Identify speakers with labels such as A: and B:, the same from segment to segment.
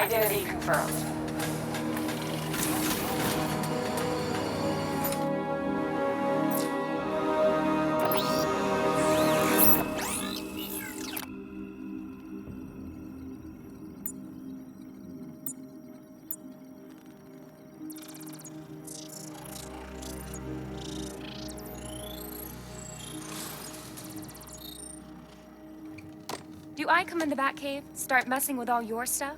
A: Identity confirmed.
B: Do I come in the Batcave, start messing with all your stuff?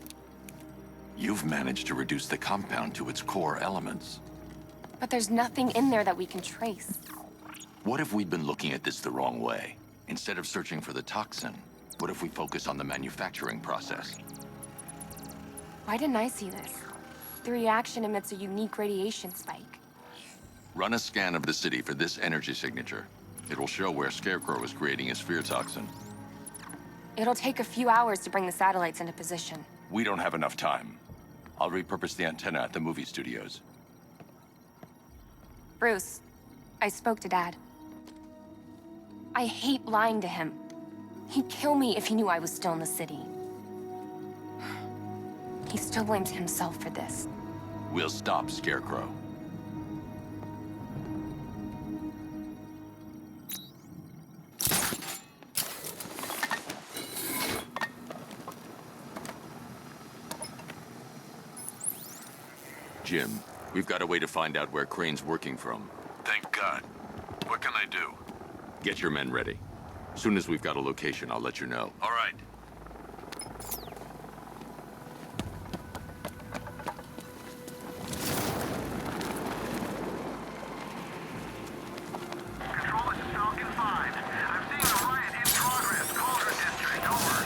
C: You've managed to reduce the compound to its core elements.
B: But there's nothing in there that we can trace.
C: What if we'd been looking at this the wrong way? Instead of searching for the toxin, what if we focus on the manufacturing process?
B: Why didn't I see this? The reaction emits a unique radiation spike.
C: Run a scan of the city for this energy signature. It will show where Scarecrow is creating his fear toxin.
B: It'll take a few hours to bring the satellites into position.
C: We don't have enough time. I'll repurpose the antenna at the movie studios.
B: Bruce, I spoke to Dad. I hate lying to him. He'd kill me if he knew I was still in the city. He still blames himself for this.
C: We'll stop Scarecrow. Jim, we've got a way to find out where Crane's working from.
D: Thank God. What can I do?
C: Get your men ready. Soon as we've got a location, I'll let you know.
D: All right.
E: Control, this is Falcon 5. I'm seeing a riot in progress. Calder District, over.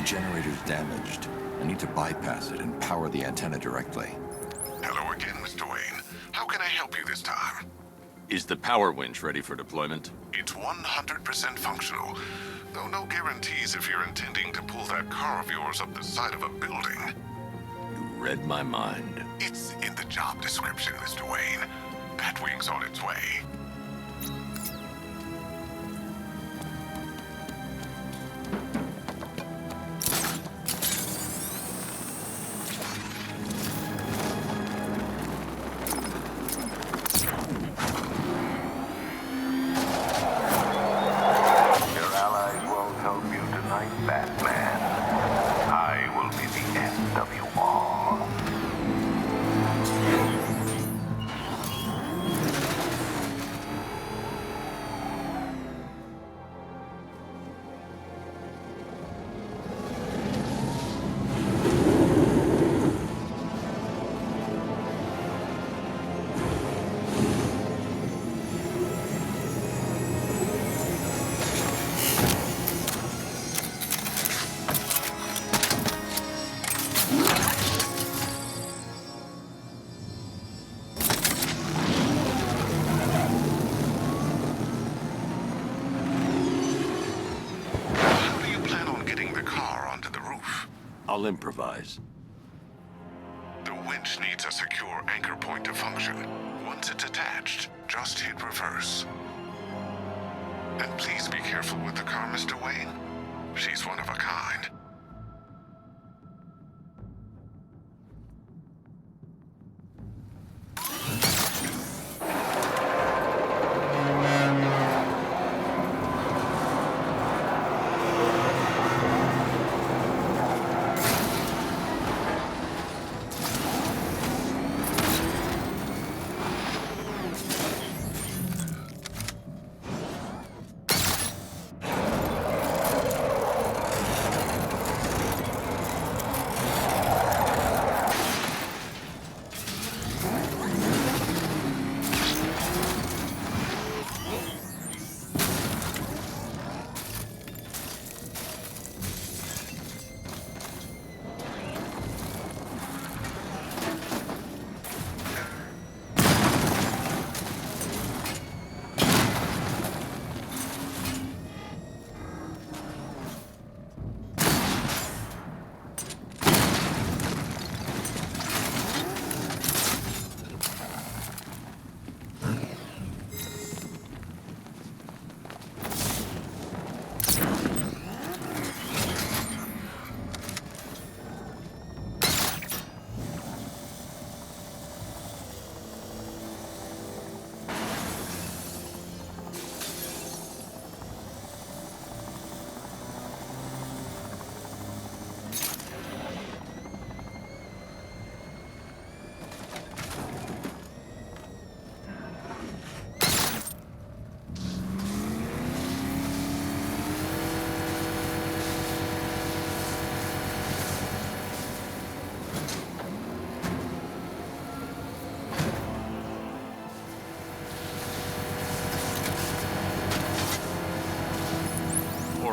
C: Generator's damaged. I need to bypass it and power the antenna directly.
D: Hello again, Mr. Wayne. How can I help you this time?
C: Is the power winch ready for deployment?
D: It's 100% functional, though no guarantees if you're intending to pull that car of yours up the side of a building.
C: You read my mind.
D: It's in the job description, Mr. Wayne. Batwing's on its way.
C: I'll improvise.
D: The winch needs a secure anchor point to function. Once it's attached, just hit reverse. And please be careful with the car, Mr. Wayne. She's one of a kind.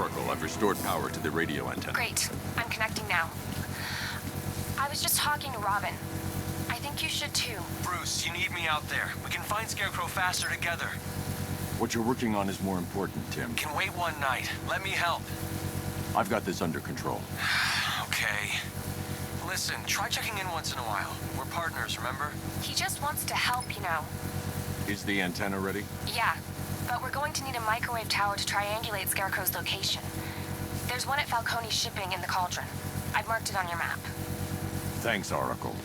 C: Oracle, I've restored power to the radio antenna.
B: Great. I'm connecting now. I was just talking to Robin. I think you should too.
A: Bruce, you need me out there. We can find Scarecrow faster together.
C: What you're working on is more important, Tim.
A: Can wait one night. Let me help.
C: I've got this under control.
A: Okay. Listen, try checking in once in a while. We're partners, remember?
B: He just wants to help, you know.
C: Is the antenna ready?
B: Yeah, but we're going to need a microwave tower to triangulate Scarecrow's location. There's one at Falcone Shipping in the Cauldron. I've marked it on your map.
C: Thanks, Oracle.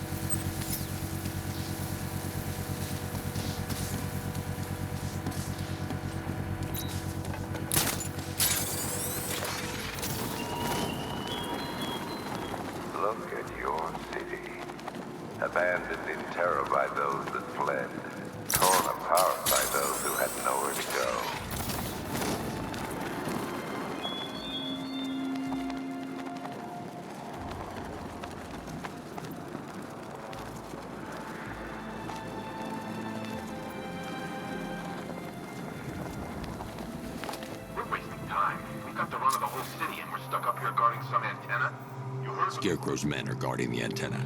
F: Look at your city. Abandoned in terror by those that fled. Torn apart by those who had nowhere to go.
E: We're wasting time. We've got the run of the whole city and we're stuck up here guarding some antenna. You heard?
C: Scarecrow's men are guarding the antenna.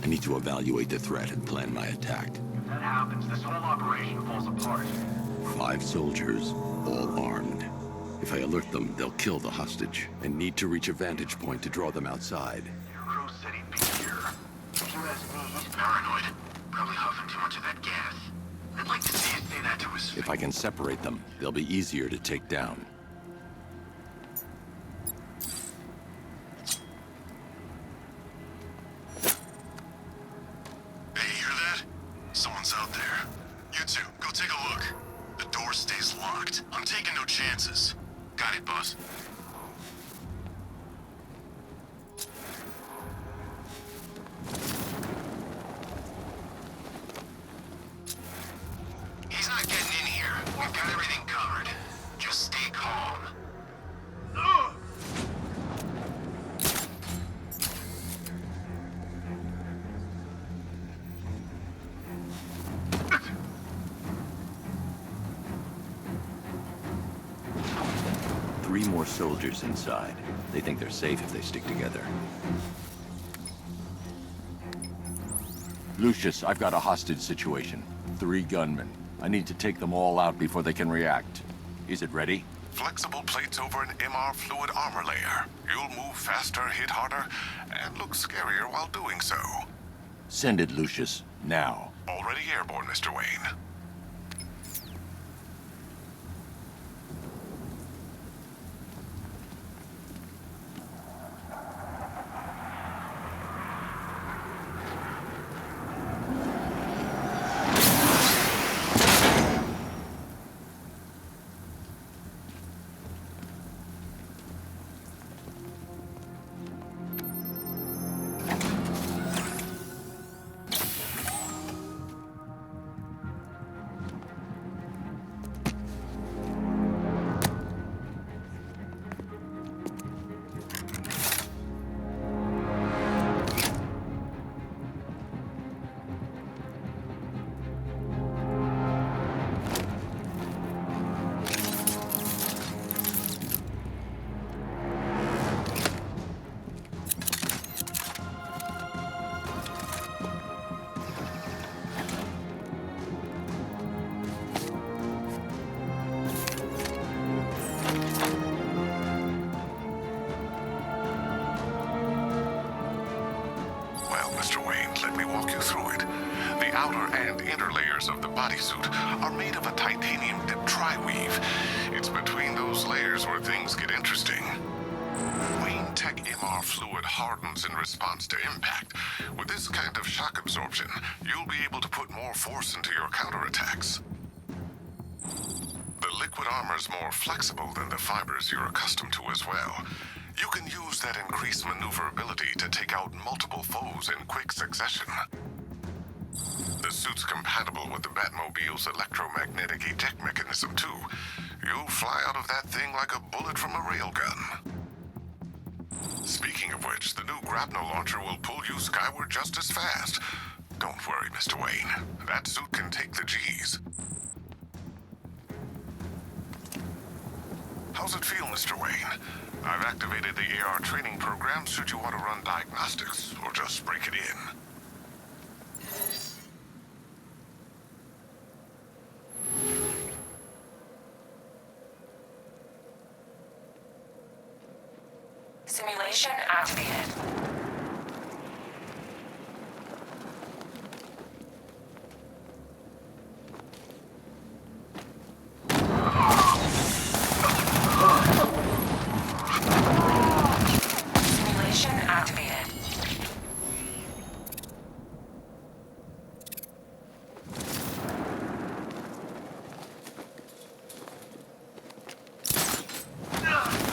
C: I need to evaluate the threat and plan my attack.
E: If that happens, this whole operation falls apart.
C: 5 soldiers, all armed. If I alert them, they'll kill the hostage, and need to reach a vantage point to draw them outside.
E: Scarecrow said he'd be here. If you ask me, he's paranoid. Probably huffing too much of that gas. I'd like to see you say that to his face.
C: If I can separate them, they'll be easier to take down.
D: Hey, you hear that? Someone's out there. You two, go take a look. The door stays locked. I'm taking no chances. Got it, boss? He's not getting in here. We've got everything covered. Just stay calm.
C: Three more soldiers inside. They think they're safe if they stick together. Lucius, I've got a hostage situation. 3 gunmen. I need to take them all out before they can react. Is it ready?
D: Flexible plates over an MR fluid armor layer. You'll move faster, hit harder, and look scarier while doing so.
C: Send it, Lucius. Now.
D: Already airborne, Mr. Wayne. outer and inner layers of the bodysuit are made of a titanium-dipped tri-weave. It's between those layers where things get interesting. Wayne Tech MR fluid hardens in response to impact. With this kind of shock absorption, you'll be able to put more force into your counterattacks. The liquid armor's more flexible than the fibers you're accustomed to as well. You can use that increased maneuverability to take out multiple foes in quick succession. The suit's compatible with the Batmobile's electromagnetic eject mechanism, too. You'll fly out of that thing like a bullet from a railgun. Speaking of which, the new grapnel launcher will pull you skyward just as fast. Don't worry, Mr. Wayne. That suit can take the G's. How's it feel, Mr. Wayne? I've activated the AR training program should you want to run diagnostics, or just break it in.
B: Simulation activated. Simulation activated.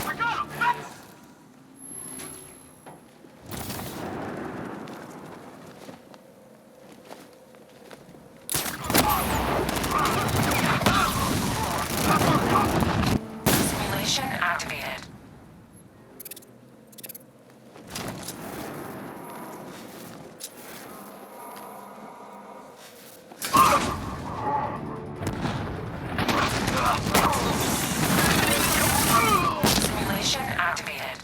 E: I got him!
B: Simulation activated. Simulation activated.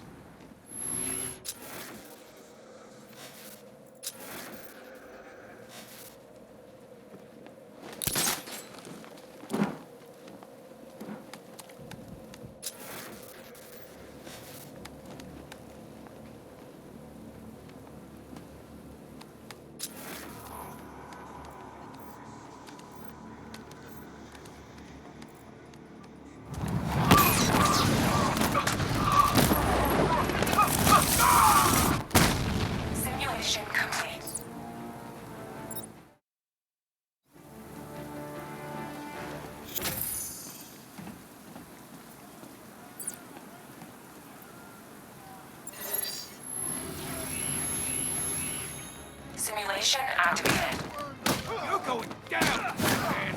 B: Simulation complete. Simulation activated.
E: You're going down, man!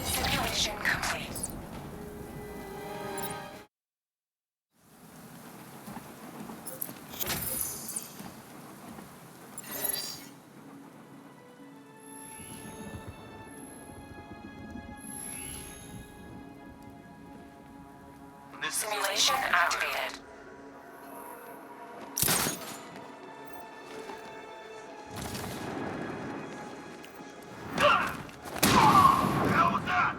B: Simulation complete. Simulation activated.
E: Hell with that!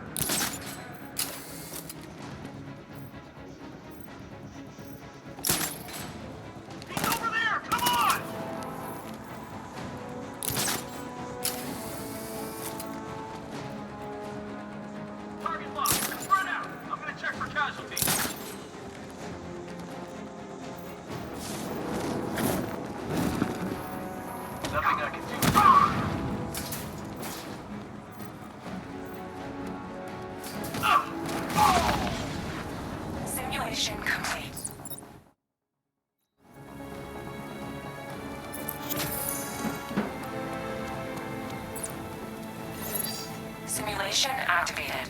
E: He's over there! Come on! Target locked. Spread out. I'm gonna check for casualties. Nothing I can do.
B: Simulation complete. Simulation activated.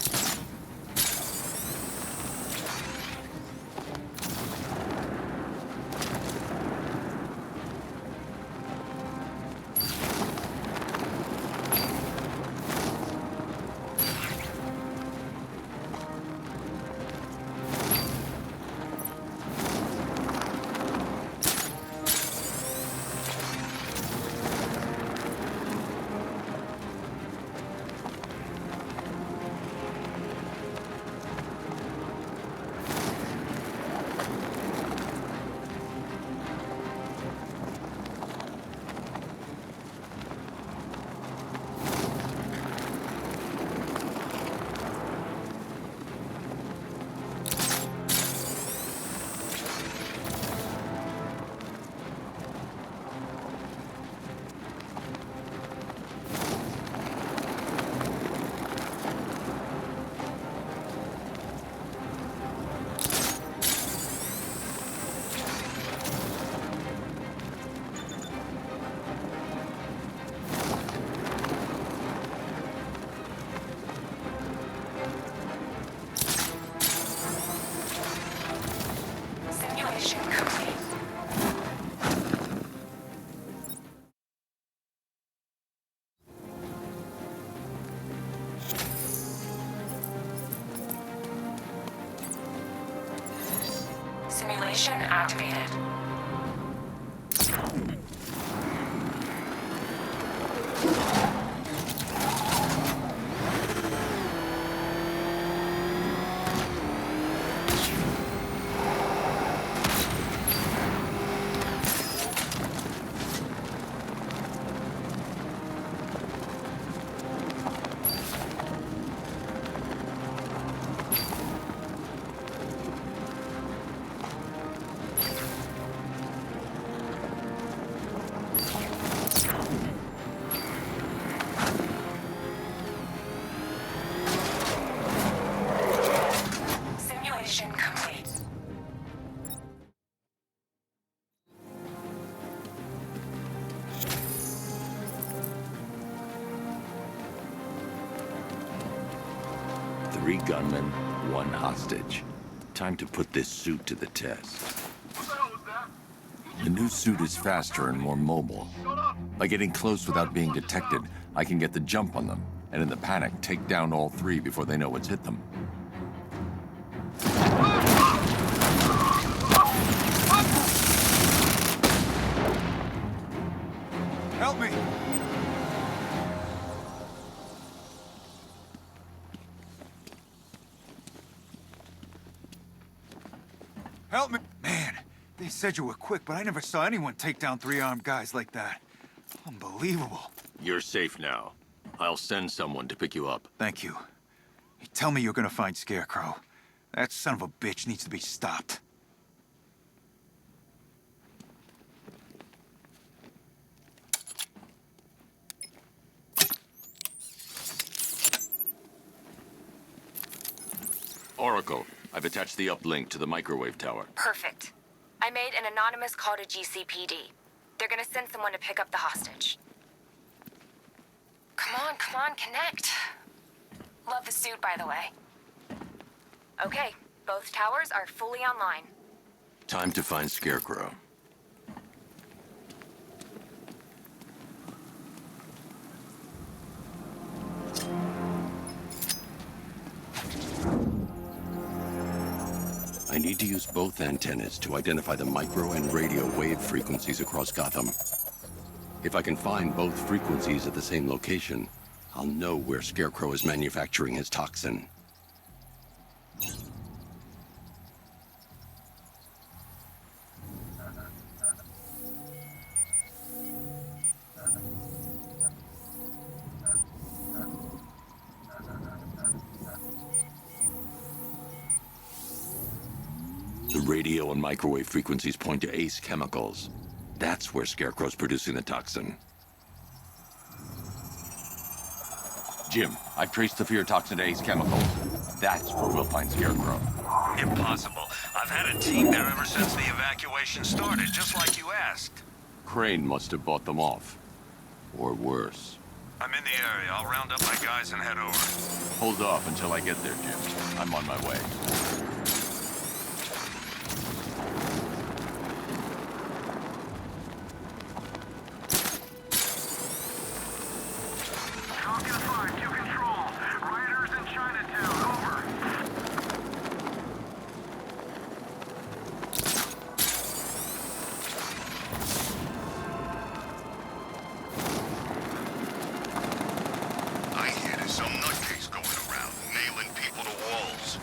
B: Simulation activated. Simulation complete.
C: Three gunmen, one hostage. Time to put this suit to the test.
E: What the hell was that?
C: The new suit is faster and more mobile. By getting close without being detected, I can get the jump on them, and in the panic, take down all three before they know what's hit them.
G: Help me! Help me! Man, they said you were quick, but I never saw anyone take down three armed guys like that. Unbelievable.
C: You're safe now. I'll send someone to pick you up.
G: Thank you. You tell me you're gonna find Scarecrow. That son of a bitch needs to be stopped.
C: Oracle, I've attached the uplink to the microwave tower.
B: Perfect. I made an anonymous call to GCPD. They're gonna send someone to pick up the hostage. Come on, connect. Love the suit, by the way. Okay, both towers are fully online.
C: Time to find Scarecrow. I need to use both antennas to identify the micro and radio wave frequencies across Gotham. If I can find both frequencies at the same location, I'll know where Scarecrow is manufacturing his toxin. The radio and microwave frequencies point to Ace Chemicals. That's where Scarecrow's producing the toxin. Jim, I've traced the fear toxin to Ace Chemicals. That's where we'll find Scarecrow.
H: Impossible. I've had a team there ever since the evacuation started, just like you asked.
C: Crane must have bought them off. Or worse.
H: I'm in the area. I'll round up my guys and head over.
C: Hold off until I get there, Jim. I'm on my way.
E: Falcon 5 to control. Riders in Chinatown, over.
D: I hear there's some nutcase going around, nailing people to walls.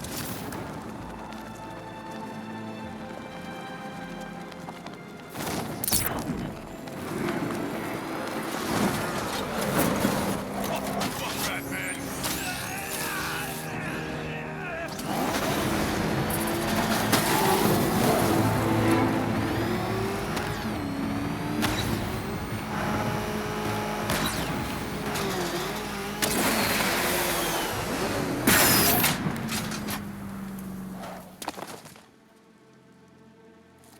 D: Fuck that, man.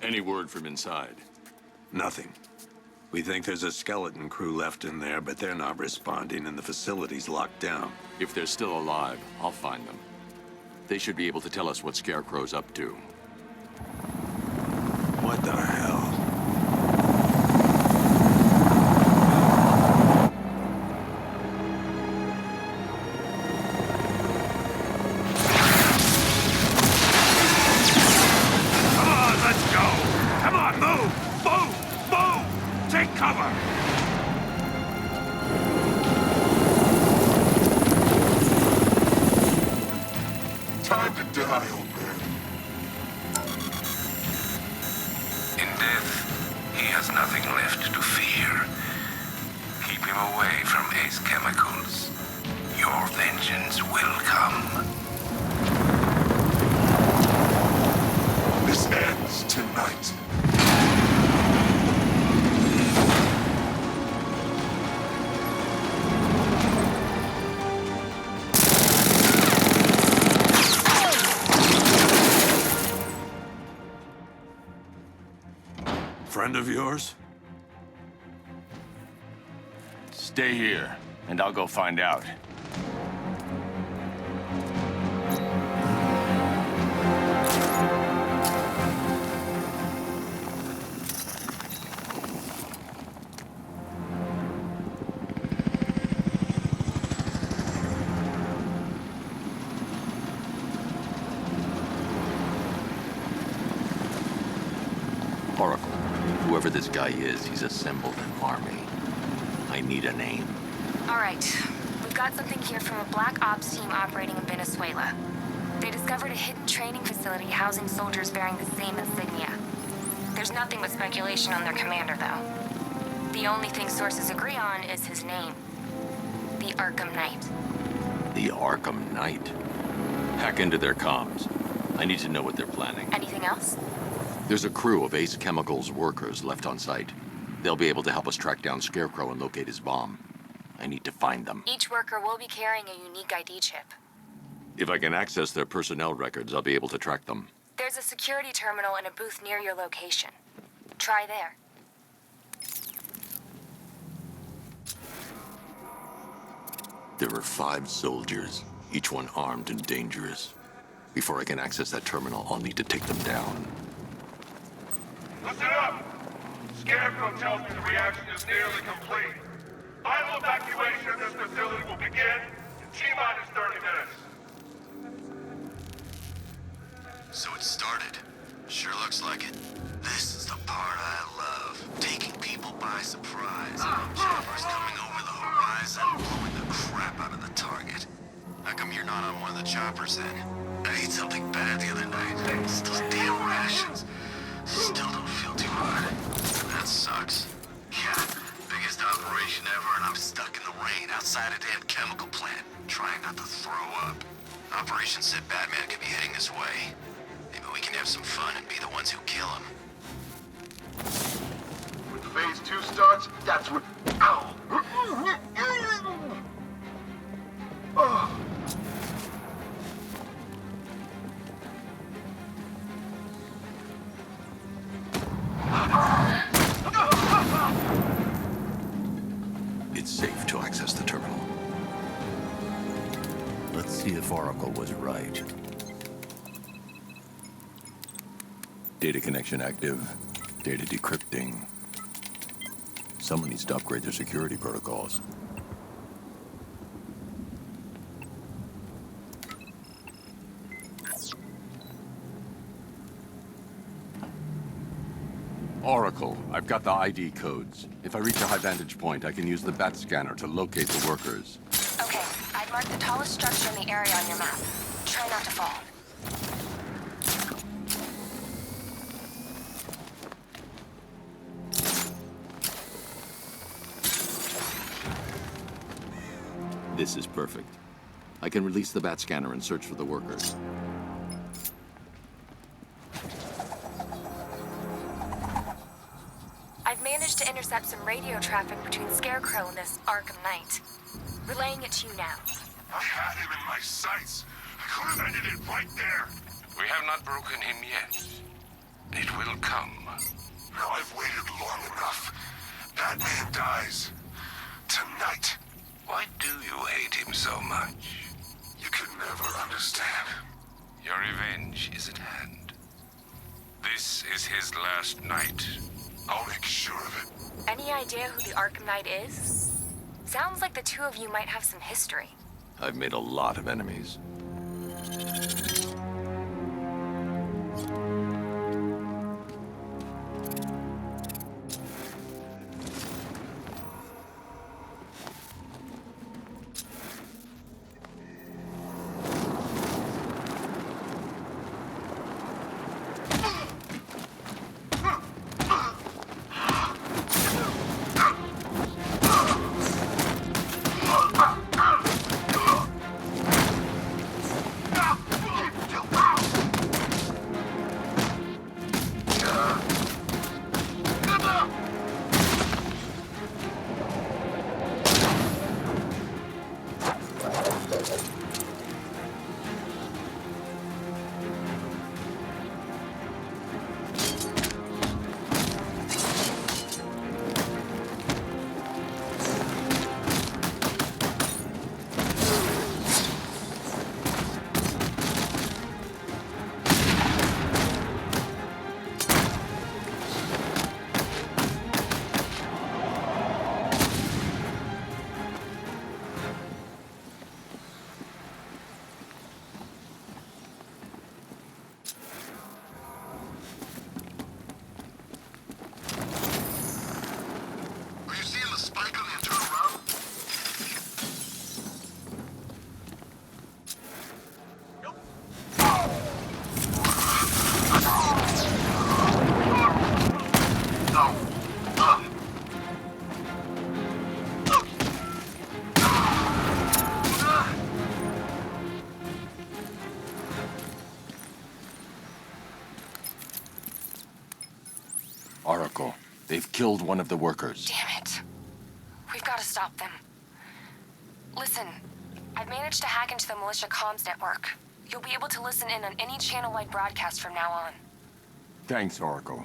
C: Any word from inside?
I: Nothing. We think there's a skeleton crew left in there, but they're not responding and the facility's locked down.
C: If they're still alive, I'll find them. They should be able to tell us what Scarecrow's up to.
I: What the hell?
H: Come on, let's
F: In death, he has nothing left to fear. Keep him away from Ace Chemicals. Your vengeance will come.
D: This ends tonight.
I: Friend of yours?
J: Stay here, and I'll go find out.
C: Oracle, whoever this guy is, he's assembled an army. I need a name.
B: All right. We've got something here from a Black Ops team operating in Venezuela. They discovered a hidden training facility housing soldiers bearing the same insignia. There's nothing but speculation on their commander, though. The only thing sources agree on is his name. The Arkham Knight.
C: The Arkham Knight? Hack into their comms. I need to know what they're planning.
B: Anything else?
C: There's a crew of Ace Chemicals workers left on site. They'll be able to help us track down Scarecrow and locate his bomb. I need to find them.
B: Each worker will be carrying a unique ID chip.
C: If I can access their personnel records, I'll be able to track them.
B: There's a security terminal in a booth near your location. Try there.
C: There are 5 soldiers, each one armed and dangerous. Before I can access that terminal, I'll need to take them down.
K: Listen up! Scarecrow tells me the reaction is nearly complete. Final evacuation of this facility will begin in T-minus 30 minutes.
E: So it started. Sure looks like it. This is the part I love. Taking people by surprise. Choppers coming over the horizon, blowing the crap out of the target. How come you're not on one of the choppers then? I ate something bad the other night. It's those damn rations. Still don't feel too hard. That sucks. Yeah, biggest operation ever, and I'm stuck in the rain outside a damn chemical plant, trying not to throw up. Operation said Batman could be heading this way. Maybe we can have some fun and be the ones who kill him.
K: When phase 2 starts, that's when... Ow! Oh.
C: It's safe to access the terminal. Let's see if Oracle was right. Data connection active. Data decrypting. Someone needs to upgrade their security protocols. Oracle, I've got the ID codes. If I reach a high vantage point, I can use the bat scanner to locate the workers.
B: Okay, I've marked the tallest structure in the area on your map. Try not to fall.
C: This is perfect. I can release the bat scanner and search for the workers.
B: I've managed to intercept some radio traffic between Scarecrow and this Arkham Knight. Relaying it to you now.
K: I had him in my sights. I could have ended it right there.
F: We have not broken him yet. It will come.
K: Now I've waited long enough. Batman dies. Tonight.
F: Why do you hate him so much?
K: You can never understand.
F: Your revenge is at hand. This is his last night.
K: I'll make sure of it.
B: Any idea who the Arkham Knight is? Sounds like the two of you might have some history.
C: I've made a lot of enemies.
J: Oracle, they've killed one of the workers.
B: Damn it. We've got to stop them. Listen, I've managed to hack into the militia comms network. You'll be able to listen in on any channel-wide broadcast from now on.
J: Thanks, Oracle.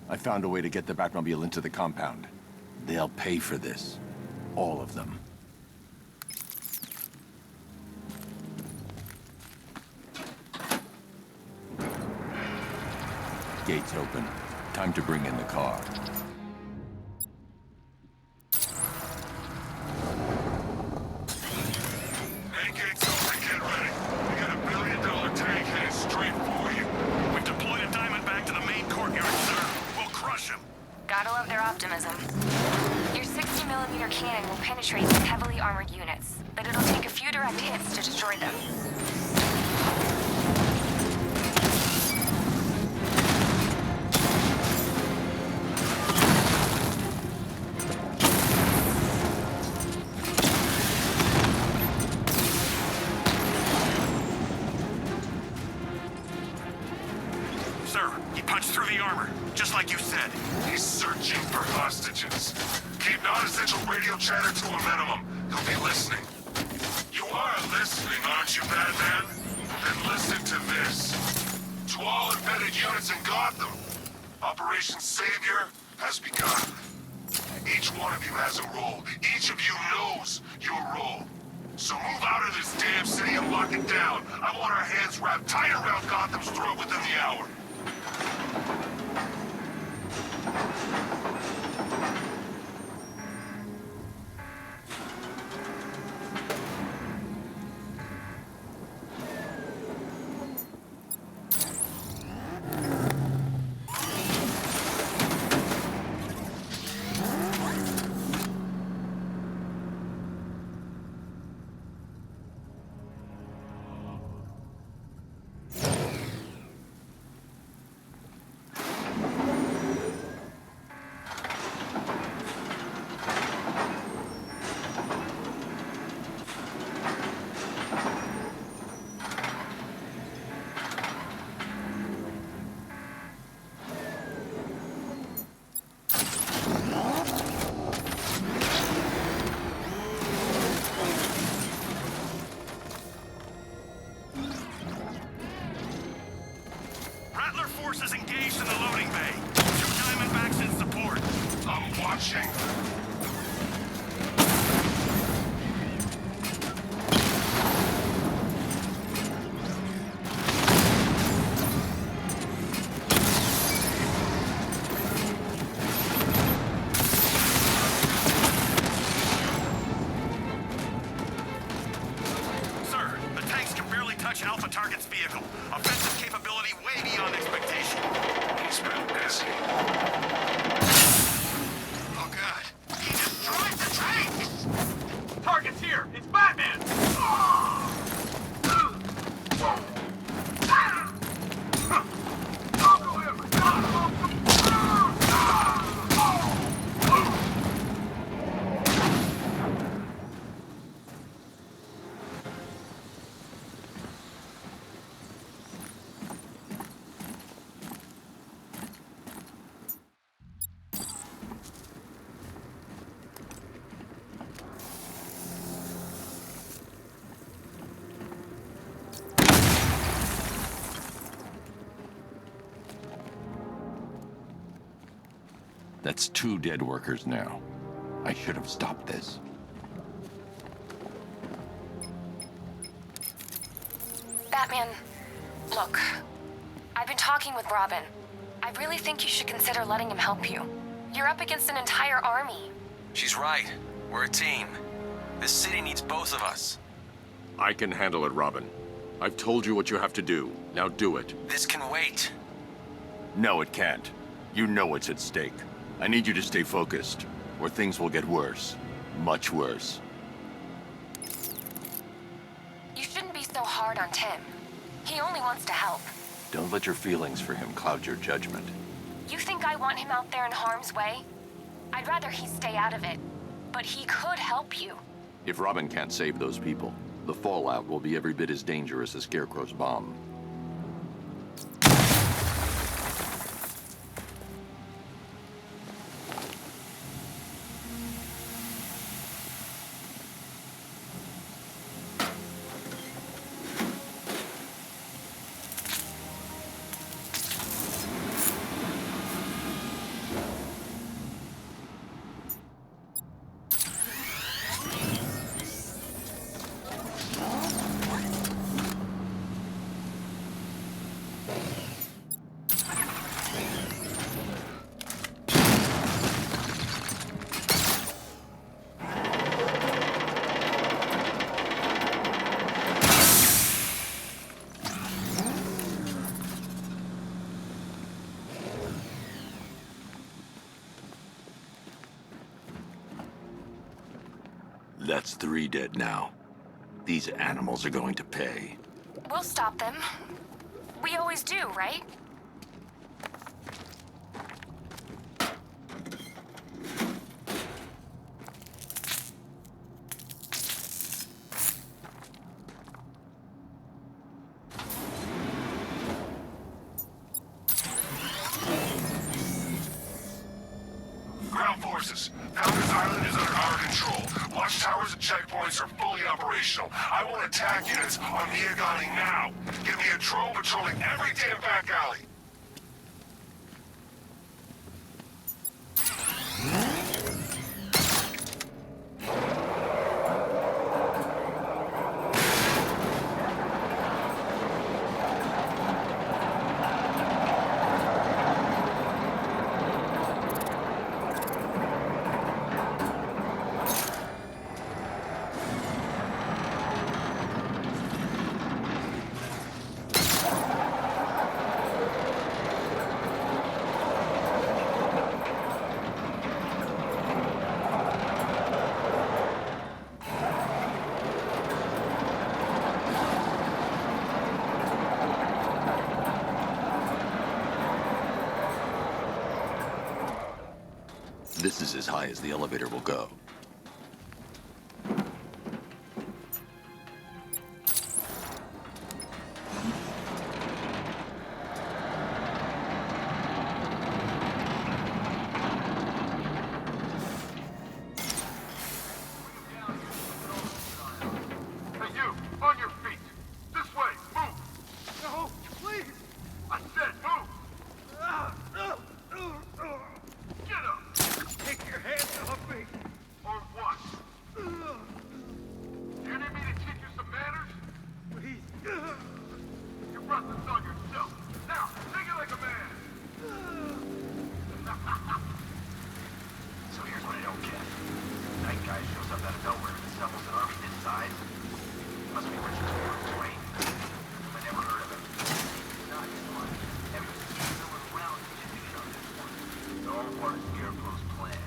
J: I found a way to get the Batmobile into the compound. They'll pay for this. All of them. Gates open. Time to bring in the car.
K: Main gate's open, get ready. We got $1 billion tank headed straight for you.
H: We've deployed a diamond back to the main courtyard, sir. We'll crush him.
B: Gotta love their optimism. Your 60mm cannon will penetrate these heavily armored units, but it'll take a few direct hits to destroy them.
H: Sir, he punched through the armor, just like you said.
K: He's searching for hostages. Keep non-essential radio chatter to a minimum. He'll be listening. You are listening, aren't you, Batman? Then listen to this. To all embedded units in Gotham, Operation Savior has begun. Each one of you has a role. Each of you knows your role. So move out of this damn city and lock it down. I want our hands wrapped tight around Gotham's throat within the hour.
H: Rattler forces engaged in the loading bay. 2 Diamondbacks in support.
K: I'm watching.
H: Sir, the tanks can barely touch Alpha Target's vehicle. Offensive capability way beyond expectation.
K: He's been busy.
E: Oh god, he destroyed the tanks!
K: Target's here! It's Batman!
J: That's 2 dead workers now. I should have stopped this.
B: Batman, look. I've been talking with Robin. I really think you should consider letting him help you. You're up against an entire army.
A: She's right. We're a team. This city needs both of us.
C: I can handle it, Robin. I've told you what you have to do. Now do it.
A: This can wait.
J: No, it can't. You know what's at stake. I need you to stay focused, or things will get worse. Much worse.
B: You shouldn't be so hard on Tim. He only wants to help.
J: Don't let your feelings for him cloud your judgment.
B: You think I want him out there in harm's way? I'd rather he stay out of it. But he could help you.
C: If Robin can't save those people, the fallout will be every bit as dangerous as Scarecrow's bomb. That's 3 dead now. These animals are going to pay.
B: We'll stop them. We always do, right?
K: Ground forces, Founders Island is under our control. Watchtowers and checkpoints are fully operational. I want attack units on Miagani now. Give me a drone patrolling every damn back alley.
C: This is as high as the elevator will go.
K: Hey, you! On your feet! This way! Move! No, please! I said move! Get up! Take your hands off me! Or what? You need me to teach you some manners? Please. You brought this on yourself. Now, take it like a man!
E: So here's what I don't get. Night guy shows up out of nowhere and assembles an army this size. Must be Richard's favorite plane. I never heard of it. Not one. Every single around should on this one. It's all part of Scarecrow's plan.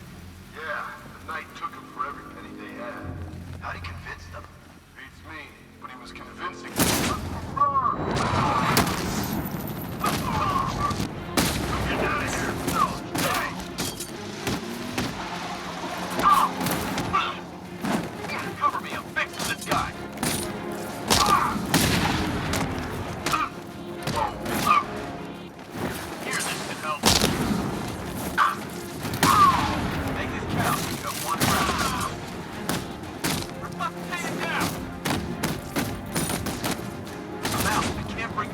K: Yeah, the Knight took him for every penny they had.
E: How'd he convince them?
K: Beats me, but he was convincing.
E: Get out of here! No! Hey! Cover me, I'm fixing this guy! Here, this can help. Make this count. You got one round. For fuck's sake, down! I'm out. I can't bring...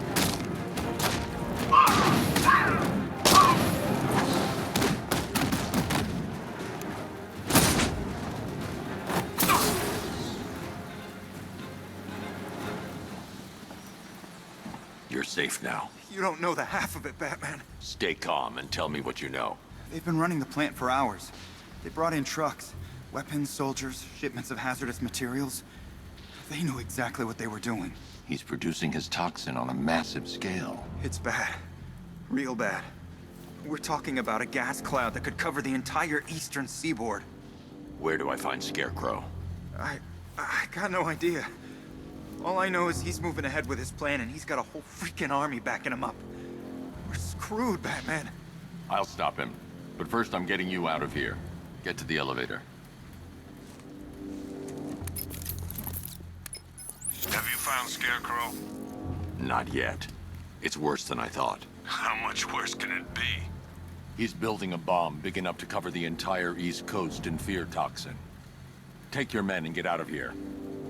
C: You're safe now.
G: You don't know the half of it, Batman.
C: Stay calm and tell me what you know.
G: They've been running the plant for hours. They brought in trucks, weapons, soldiers, shipments of hazardous materials. They knew exactly what they were doing.
C: He's producing his toxin on a massive scale.
G: It's bad. Real bad. We're talking about a gas cloud that could cover the entire eastern seaboard.
C: Where do I find Scarecrow?
G: I got no idea. All I know is he's moving ahead with his plan, and he's got a whole freaking army backing him up. We're screwed, Batman.
C: I'll stop him. But first, I'm getting you out of here. Get to the elevator.
H: Have you found Scarecrow?
C: Not yet. It's worse than I thought.
H: How much worse can it be?
C: He's building a bomb big enough to cover the entire East Coast in fear toxin. Take your men and get out of here.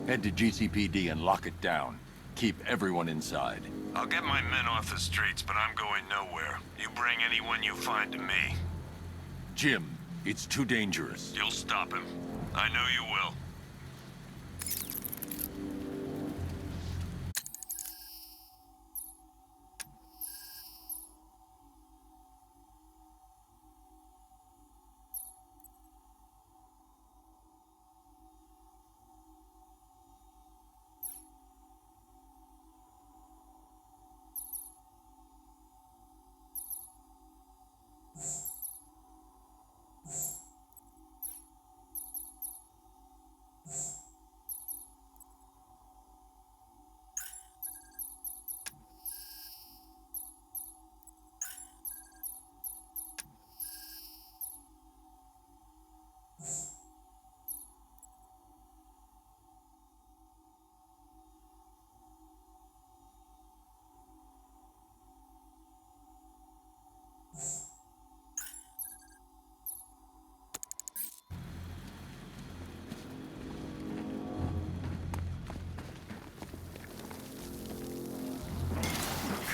C: Head to GCPD and lock it down. Keep everyone inside.
H: I'll get my men off the streets, but I'm going nowhere. You bring anyone you find to me.
C: Jim, it's too dangerous.
H: You'll stop him. I know you will.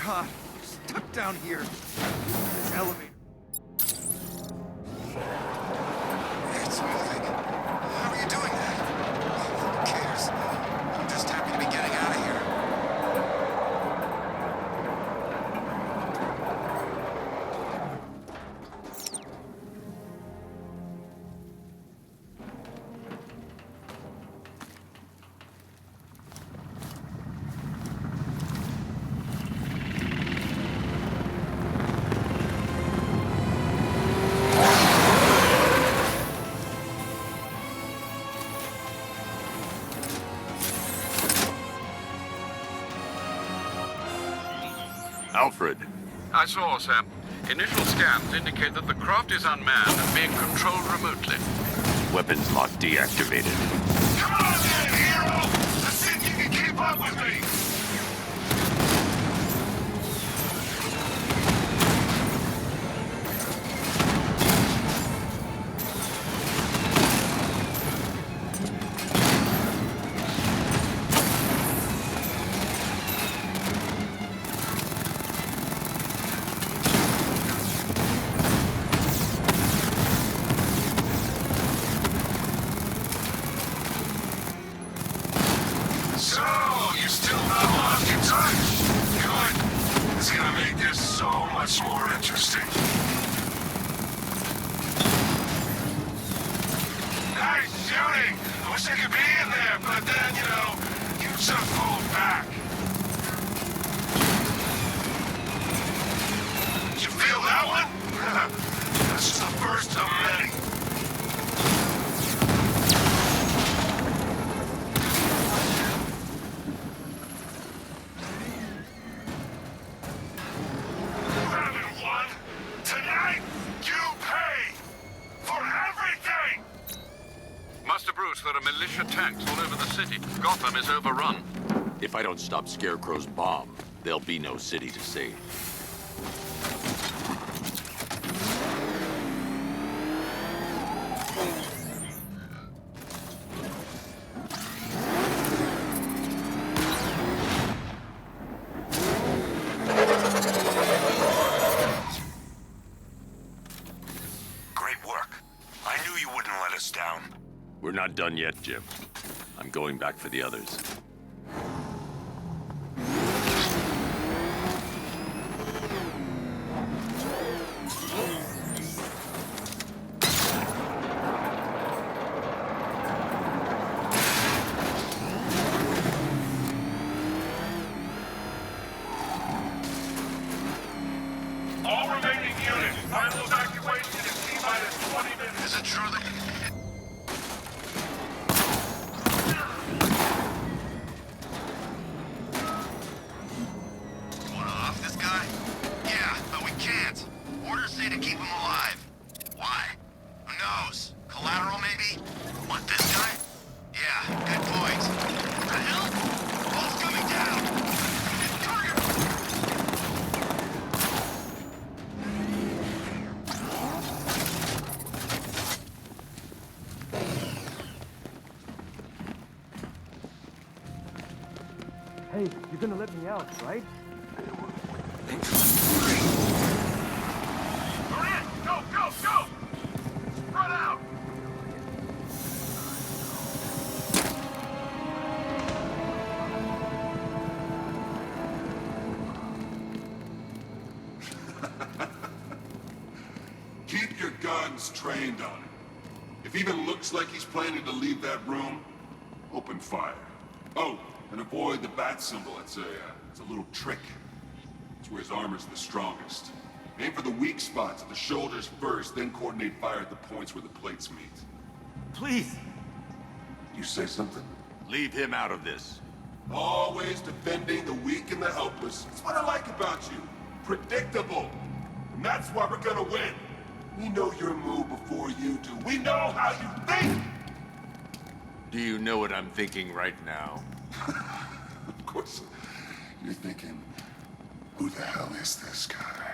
G: God, we're stuck down here. This elevator.
E: It's moving. How are you doing that? Who cares? I'm just happy to be getting out of here.
J: Alfred.
L: I saw, Sam. Initial scans indicate that the craft is unmanned and being controlled remotely.
J: Weapons lock deactivated.
K: Come on then, hero! Let's see if you can keep up with me! So, you still not lost your touch? Good. It's gonna make this so much more interesting. Nice shooting! I wish I could be in there, but then, you know, you just pulled back. Did you feel that one? That's just the first of many. Tonight, you pay for everything!
L: Master Bruce, there are militia tanks all over the city. Gotham is overrun.
C: If I don't stop Scarecrow's bomb, there'll be no city to save.
E: Great work. I knew you wouldn't let us down.
C: We're not done yet, Jim. I'm going back for the others.
K: All remaining units, final evacuation in T-minus 20 minutes.
E: Is it true that... Wanna off this guy? Yeah, but we can't. Orders say to keep him alive. Why? Who knows? Collateral, maybe? Want this guy? Yeah, good point. The hell? Ball's coming down! Target!
G: Hey, you're gonna let me out, right?
K: We're in! Go, go, go! Run out!
D: Keep your guns trained on him. If he even looks like he's planning to leave that room, open fire. Oh, and avoid the bat symbol. It's a little trick. It's where his armor's the strongest. Aim for the weak spots at the shoulders first, then coordinate fire at the points where the plates meet.
G: Please!
D: You say something?
C: Leave him out of this.
D: Always defending the weak and the helpless. That's what I like about you. Predictable. And that's why we're gonna win. We know your move before you do. We know how you think!
C: Do you know what I'm thinking right now?
D: Of course, you're thinking, who the hell is this guy?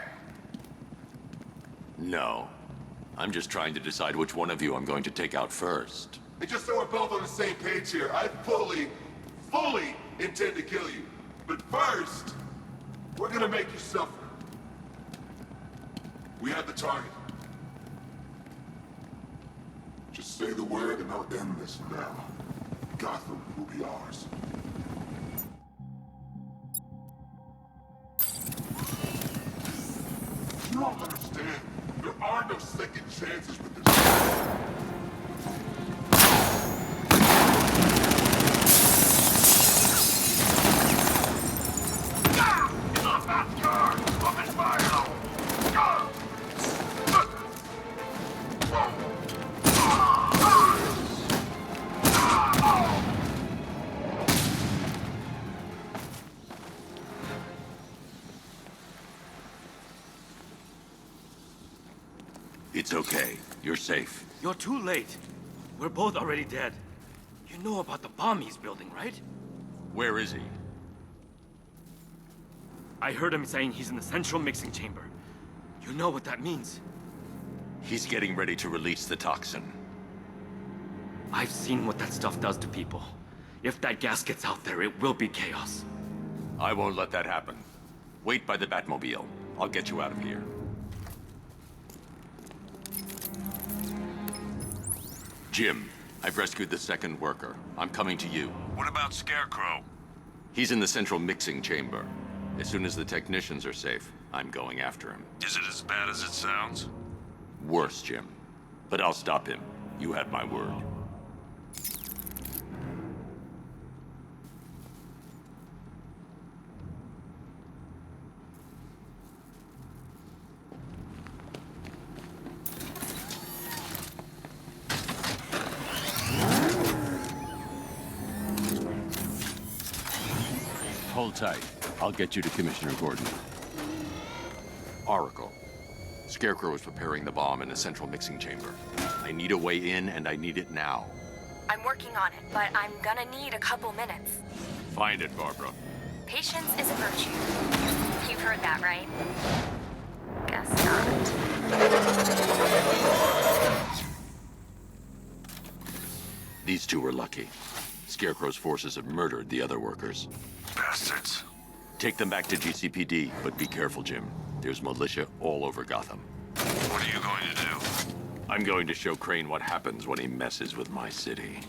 C: No. I'm just trying to decide which one of you I'm going to take out first.
D: And just so we're both on the same page here, I fully intend to kill you. But first,
K: We're gonna make you suffer. We have the target. Just say the word and I'll end this now. Gotham will be ours. You don't understand. There are no second chances with this. In our backyard! Open fire!
C: It's okay. You're safe.
M: You're too late. We're both already dead. You know about the bomb he's building, right?
C: Where is he?
M: I heard him saying he's in the central mixing chamber. You know what that means.
C: He's getting ready to release the toxin.
M: I've seen what that stuff does to people. If that gas gets out there, it will be chaos.
C: I won't let that happen. Wait by the Batmobile. I'll get you out of here. Jim, I've rescued the second worker. I'm coming to you.
H: What about Scarecrow?
C: He's in the central mixing chamber. As soon as the technicians are safe, I'm going after him.
H: Is it as bad as it sounds?
C: Worse, Jim. But I'll stop him. You had my word. Hold tight. I'll get you to Commissioner Gordon. Oracle. Scarecrow is preparing the bomb in a central mixing chamber. I need a way in, and I need it now.
B: I'm working on it, but I'm gonna need a couple minutes.
C: Find it, Barbara.
B: Patience is a virtue. You've heard that, right? Guess not.
C: These two were lucky. Scarecrow's forces have murdered the other workers.
K: Bastards.
C: Take them back to GCPD, but be careful, Jim. There's militia all over Gotham.
H: What are you going to do?
C: I'm going to show Crane what happens when he messes with my city.